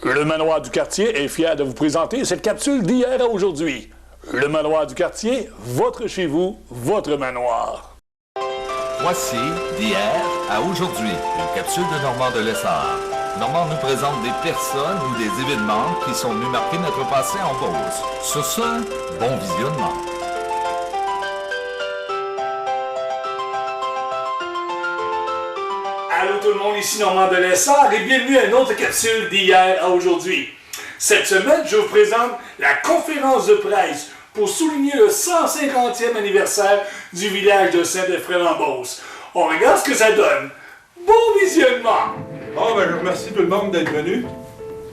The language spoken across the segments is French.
Le Manoir du Quartier est fier de vous présenter cette capsule d'hier à aujourd'hui. Le Manoir du Quartier, votre chez vous, votre manoir. Voici d'hier à aujourd'hui, une capsule de Normand de Lessard. Normand nous présente des personnes ou des événements qui sont venus marquer notre passé en Beauce. Sur ce, bon visionnement. Allô tout le monde, ici Normand de Lessard et bienvenue à une autre capsule d'hier à aujourd'hui. Cette semaine, je vous présente la conférence de presse pour souligner le 150e anniversaire du village de Saint-Ephrem-en-Beauce. On regarde ce que ça donne. Bon visionnement! Bon, ben, je remercie tout le monde d'être venu.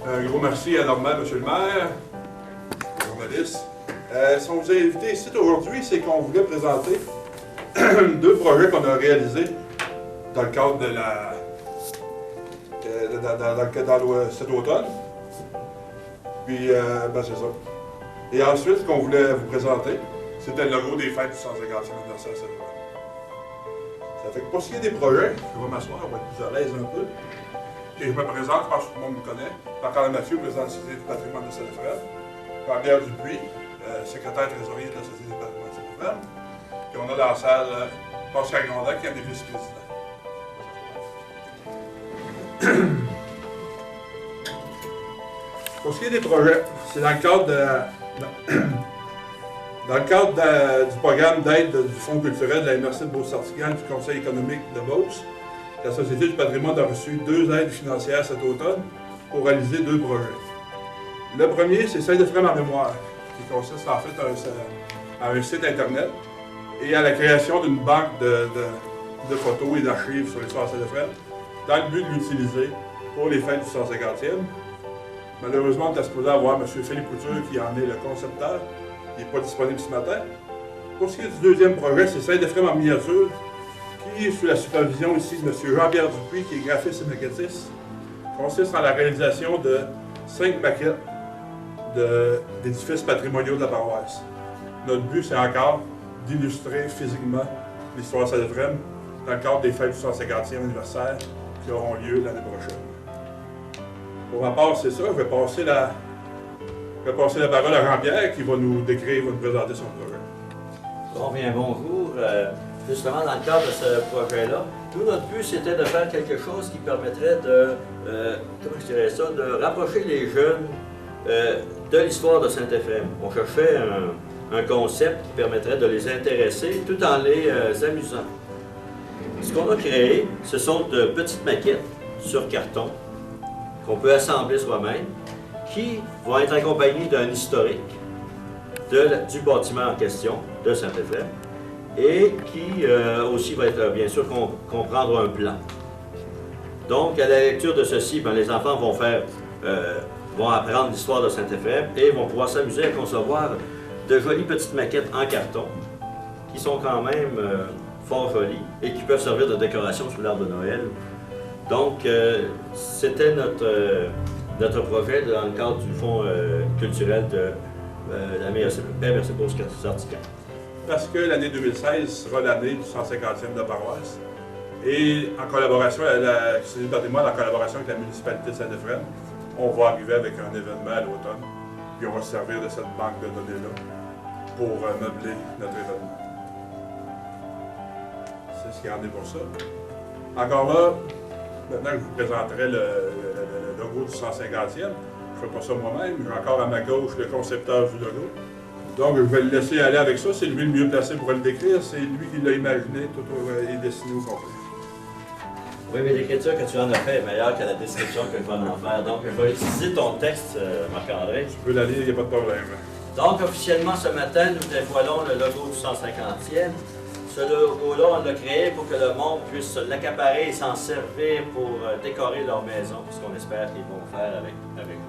Un gros merci à Normand, monsieur le maire, journaliste. Si on vous a invité ici aujourd'hui, c'est qu'on voulait présenter deux projets qu'on a réalisés dans le cadre de cet automne. Puis, ben c'est ça. Et ensuite, ce qu'on voulait vous présenter, c'était le logo des fêtes du 150e anniversaire cette fois. Ça fait que pour ce qui est des projets, je vais m'asseoir, on va être plus à l'aise un peu. Et je me présente, je pense que tout le monde me connaît. Jean-Carl Mathieu, président de la Société du patrimoine de Saint-Ephrem. Jean-Pierre Dupuis, secrétaire trésorier de la Société du patrimoine de Saint-Ephrem. Puis on a dans la salle Pascal Grondin, qui est un des vice-présidents. Pour ce qui est des projets, c'est dans le cadre du programme d'aide du Fonds culturel de la Université de Beauce-Sartiguan et du Conseil économique de Beauce. La Société du patrimoine a reçu 2 aides financières cet automne pour réaliser 2 projets. Le premier, c'est Saint-Ephrem en mémoire, qui consiste en fait à un site Internet et à la création d'une banque de photos et d'archives sur l'histoire de Saint-Ephrem, dans le but de l'utiliser pour les fêtes du 150e. Malheureusement, on était supposé avoir M. Philippe Couture, qui en est le concepteur. Il n'est pas disponible ce matin. Pour ce qui est du deuxième projet, c'est Saint-Ephrem en miniature, qui, sous la supervision ici de M. Jean-Pierre Dupuis, qui est graphiste et maquettiste, consiste en la réalisation de 5 maquettes d'édifices patrimoniaux de la paroisse. Notre but, c'est encore d'illustrer physiquement l'histoire de Saint-Ephrem dans le cadre des fêtes du 150e anniversaire qui auront lieu l'année prochaine. Pour ma part, c'est ça. Je vais passer la parole à Jean-Pierre qui va nous décrire, va nous présenter son projet. Bon, bien, bonjour. Justement, dans le cadre de ce projet-là, notre but, c'était de faire quelque chose qui permettrait de rapprocher les jeunes de l'histoire de Saint-Ephrem. On cherchait un concept qui permettrait de les intéresser tout en les amusant. Ce qu'on a créé, ce sont de petites maquettes sur carton qu'on peut assembler soi-même, qui vont être accompagnées d'un historique du bâtiment en question, de Saint-Ephrem, et qui aussi va être, bien sûr, comprendre un plan. Donc, à la lecture de ceci, les enfants vont apprendre l'histoire de Saint-Ephrem et vont pouvoir s'amuser à concevoir de jolies petites maquettes en carton, qui sont quand même fort jolies et qui peuvent servir de décoration sous l'arbre de Noël. Donc, c'était notre projet dans le cadre du Fonds culturel de la MRC Beauce-Sartiguan. Parce que l'année 2016 sera l'année du 150e de la paroisse. Et en collaboration avec la Société du patrimoine, en collaboration avec la municipalité de Saint-Ephrem, on va arriver avec un événement à l'automne. Puis on va se servir de cette banque de données-là pour meubler notre événement. C'est ce qu'il y en est pour ça. Encore là, maintenant que je vous présenterai le logo du 150e, je ne fais pas ça moi-même, j'ai encore à ma gauche le concepteur du logo. Donc je vais le laisser aller avec ça, c'est lui le mieux placé pour le décrire, c'est lui qui l'a imaginé tout et dessiné au complet. Oui, mais l'écriture que tu en as fait est meilleure que la description que je vais en faire. Donc je vais utiliser ton texte, Marc-André. Tu peux la lire, il n'y a pas de problème. Donc officiellement ce matin, nous dévoilons le logo du 150e. Ce logo-là, on l'a créé pour que le monde puisse l'accaparer et s'en servir pour décorer leur maison, ce qu'on espère qu'ils vont faire avec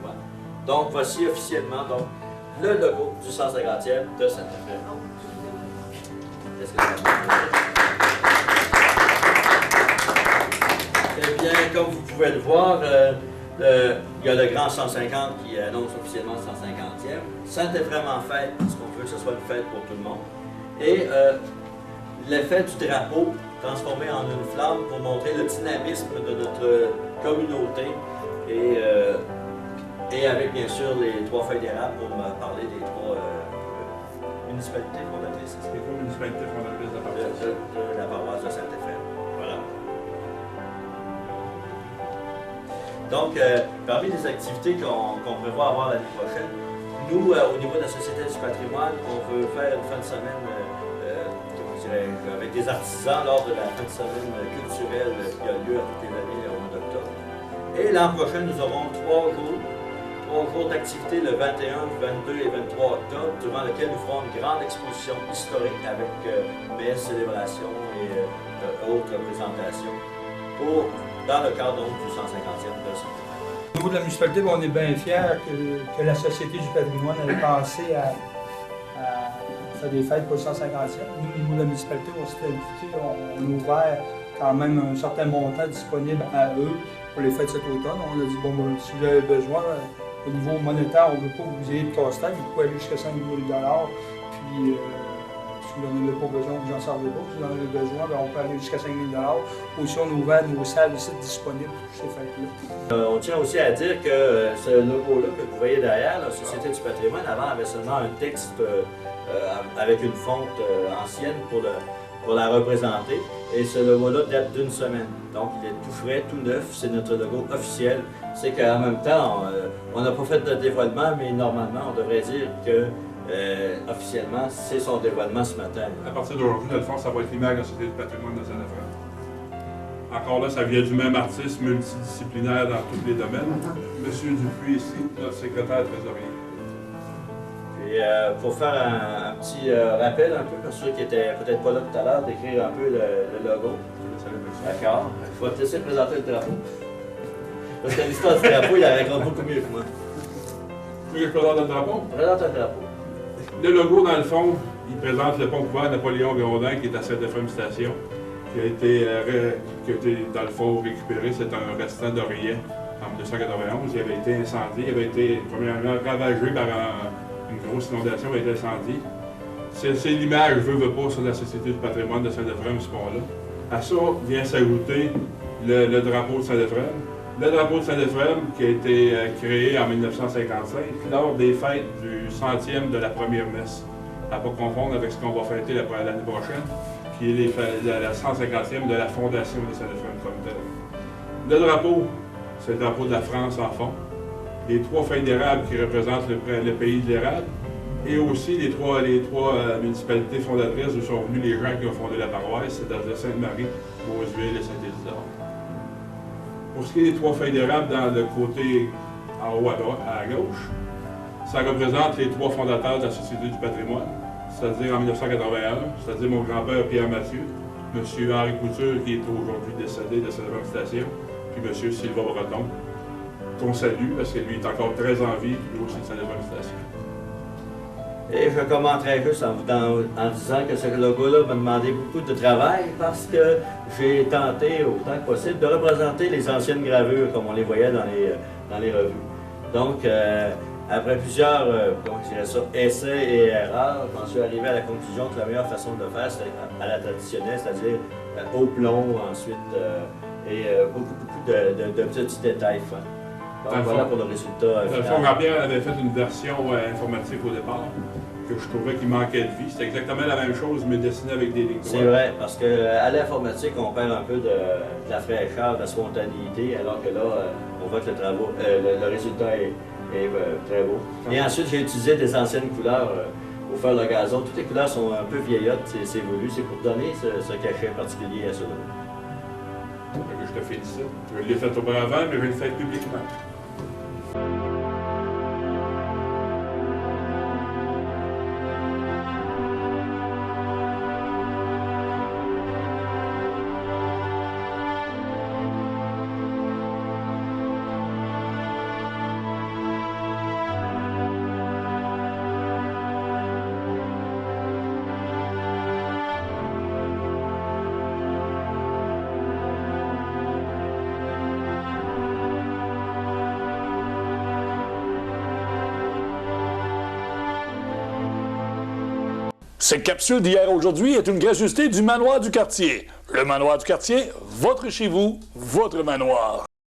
moi. Donc, voici officiellement le logo du 150e de Saint-Ephrem. Eh bien, comme vous pouvez le voir, il y a le grand 150 qui annonce officiellement le 150e. Saint-Ephrem en fête, parce qu'on veut que ce soit une fête pour tout le monde. Et l'effet du drapeau transformé en une flamme pour montrer le dynamisme de notre communauté et Et avec bien sûr les 3 feuilles d'érable pour me parler des 3 municipalités fondatrices Les 3 municipalités fondatrices de la paroisse. de la paroisse de Saint-Éphrem. Voilà. Donc, parmi les activités qu'on prévoit avoir l'année prochaine, nous, au niveau de la Société du patrimoine, on veut faire une fin de semaine avec des artisans lors de la fin de semaine culturelle qui a lieu à toutes les années au mois d'octobre. Et l'an prochain, nous aurons 3 jours d'activité le 21, 22 et 23 octobre, durant lequel nous ferons une grande exposition historique avec messes, célébrations et autres présentations dans le cadre donc, du 150e de la Société. Au niveau de la municipalité, on est bien fiers que la Société du patrimoine ait pensé à faire des fêtes pour le 150e. Nous, au niveau de la municipalité, on s'est impliqué, on a ouvert quand même un certain montant disponible à eux pour les fêtes cet automne. On a dit, bon, si vous avez besoin, au niveau monétaire, on ne veut pas que vous ayez de casse-tête, vous pouvez aller jusqu'à 5 000 $. Puis, si vous n'en avez pas besoin, vous n'en servez pas. Si vous en avez besoin, bien, on peut aller jusqu'à 5 000 $. Aussi, on a ouvert nos salles ici disponibles pour ces fêtes-là. On tient aussi à dire que ce logo-là que vous voyez derrière, la Société du patrimoine, avant avait seulement un texte avec une fonte ancienne pour la représenter. Et ce logo-là date d'une semaine. Donc il est tout frais, tout neuf, c'est notre logo officiel. C'est qu'en même temps, on n'a pas fait de dévoilement, mais normalement, on devrait dire que officiellement, c'est son dévoilement ce matin. À partir d'aujourd'hui, dans le fond, ça va être l'image de la Société du patrimoine de Saint-Éphrem. Encore là, ça vient du même artiste multidisciplinaire dans tous les domaines. Monsieur Dupuis ici, notre secrétaire trésorier. Et pour faire un petit rappel un peu, pour ceux qui n'étaient peut-être pas là tout à l'heure, d'écrire un peu le logo. D'accord. Il faut te laisser présenter le drapeau. Parce que l'histoire du drapeau, il la raconte beaucoup mieux que moi. Tu veux que je présente le drapeau? Présente un drapeau. Le logo, dans le fond, il présente le pont couvert Napoléon Grondin qui est à Saint-Éphrem Station, qui a été, dans le fond, récupéré. C'est un restant d'Orient en 1991. Il avait été incendié. Il avait été, premièrement, ravagé par une grosse inondation, il a été incendié. C'est l'image, veux pas, sur la Société du patrimoine de Saint-Éphrem, ce pont-là. À ça vient s'ajouter le drapeau de Saint-Éphrem. Le drapeau de Saint-Éphrem qui a été créé en 1955 lors des fêtes du 100e de la première messe. À ne pas confondre avec ce qu'on va fêter l'année prochaine, qui est la 150e de la fondation de Saint-Éphrem comme tel. Le drapeau, c'est le drapeau de la France en fond. Les 3 feuilles d'érable qui représentent le pays de l'érable. Et aussi les trois municipalités fondatrices où sont venus les gens qui ont fondé la paroisse, c'est-à-dire Sainte-Marie, Beauce-Ville et Saint-Isidore. Pour ce qui est des 3 feuilles d'érable dans le côté en haut à gauche, ça représente les 3 fondateurs de la Société du patrimoine, c'est-à-dire en 1981, c'est-à-dire mon grand-père Pierre Mathieu, M. Henri Couture qui est aujourd'hui décédé de cette station, puis M. Sylvain Breton, qu'on salue parce que lui est encore très en vie, lui aussi de sa station. Et je commenterai juste en disant que ce logo-là m'a demandé beaucoup de travail parce que j'ai tenté autant que possible de représenter les anciennes gravures comme on les voyait dans les revues. Donc, après plusieurs essais et erreurs, j'en suis arrivé à la conclusion que la meilleure façon de le faire, c'était à la traditionnelle, c'est-à-dire au plomb ensuite, et beaucoup de petits détails fins. Donc voilà pour le résultat final. Jean-Pierre avait fait une version informatique au départ, que je trouvais qu'il manquait de vie. C'était exactement la même chose, mais dessiné avec des lignes droites. C'est vrai, parce qu'à l'informatique, on perd un peu de la fraîcheur, de la spontanéité, alors que là, on voit que le résultat est très beau. Et ensuite, j'ai utilisé des anciennes couleurs pour faire le gazon. Toutes les couleurs sont un peu vieillottes, c'est voulu, c'est pour donner ce cachet particulier à ce logo. Je te félicite. Je l'ai fait auparavant, mais je vais le faire publiquement. Cette capsule d'hier à aujourd'hui est une gracieuseté du Manoir du Quartier. Le Manoir du Quartier, votre chez vous, votre manoir.